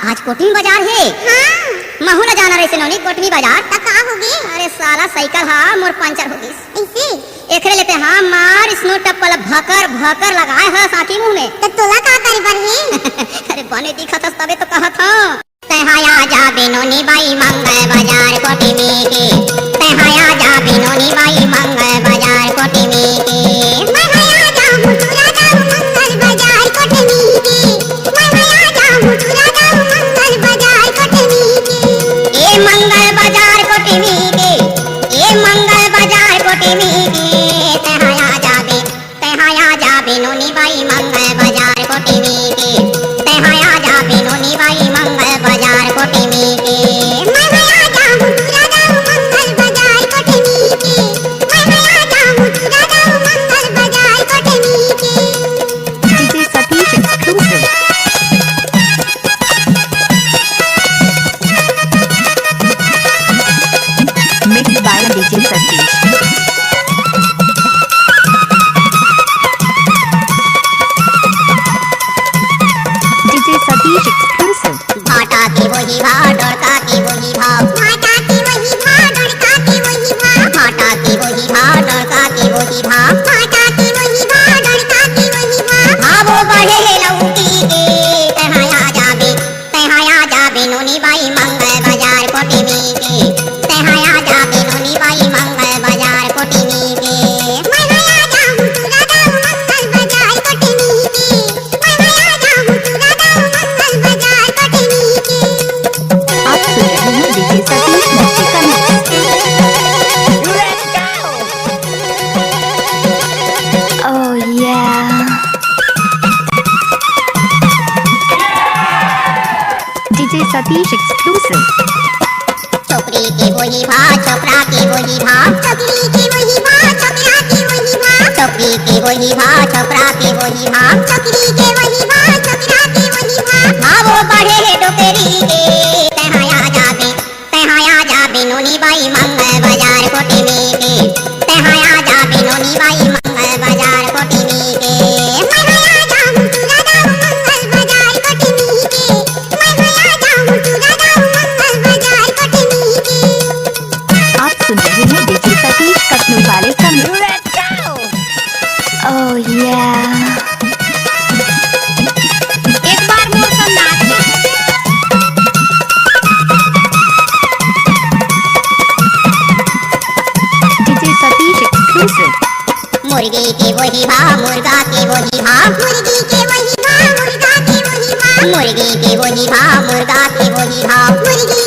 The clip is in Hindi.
आज कोटमी बाजार है। हाँ महू न जाना रही नौनी कोटमी बाजार। तो का होगी? अरे साला साइकिल हा मोर पंचर हो गई। ऐसे एकरे लेते हाँ मार स्नो टप्पल भकर भकर लगाए है साथी मुंह में। तो तोला का करे बर है? अरे बने दिखत तबे तो कहत हूं। तहाया जा बिनोनी बाई मंगल बाजार कोटमी के। तहाया जा बिनोनी बाई मंगल बाजार कोटमी के। मैं भैया जाऊं तुरा जाऊं मंगल बाजार कोटमी के। मैं भैया जाऊं तुरा जाऊं मंगल बाजार कोटमी के। ए मंगल बाजार कोटमी के। ए मंगल बाजार कोटमी के। तहाया जा बिनोनी बाई मंगल बाजार कोटमी के। तहाया जा बिनोनी बाई मंगल बाजार कोटमी के। मैं भैया जाऊं तुरा जाऊं मंगल बाजार कोटमी के। मैं भैया जाऊं तुरा जाऊं मंगल बाजार कोटमी के। DJ Satish exclusive. Mixed by DJ Satish. DJ Satish exclusive. भाटा की वही भाव डोरका की वही भाव। भाटा की वही भाव डोरका की वही भाव। भाटा की वही भाव डोरका की वही भाव। भाटा की वही भाव डोरका की वही भाव। भावो बढ़े लौकी के। तहाया जा बिनोनी बाई मंगल बाजार कोटमी के। तहाया जा बिनोनी बाई मंगल बाजार कोटमी के। मैं भैया जाऊं तुरा जाऊं मंगल बाजार कोटमी के। मैं भैया जाऊं तुरा जाऊं मंगल बाजार कोटमी के। आप सुन रहे हैं DJ Satish मौके का mix. Oh yeah. DJ Satish exclusive. छोकरी की वही भाव छोकरा की वही भाव। छोकरी की वही भाव छोकरा की वही भाव। छोकरी की वही भाव छोकरा की वही भाव। छोकरी के वही भाव छोकरा की वही भाव। भावो बढ़े डोकरी के। तहाया जा बिनोनी बाई मंगल बाजार कोटमी के। तहाया जा बिनोनी बाई मंगल बाजार कोटमी के। मैं भैया जाऊं तुरा जाऊं मंगल बाजार कोटमी के। मैं भैया जाऊं तुरा जाऊं मंगल बाजार कोटमी के। आप सुन रहे हैं DJ Satish कटनू वाले का mix. Oh yeah. एक बार मोर संग DJ Satish exclusive. मुर्गी की वही भाव मुर्गा की वही भाव। मुर्गी के वही भाव मुर्गा के वही भाव। मुर्गी की वही भाव मुर्गा की वही भाव। मुर्गी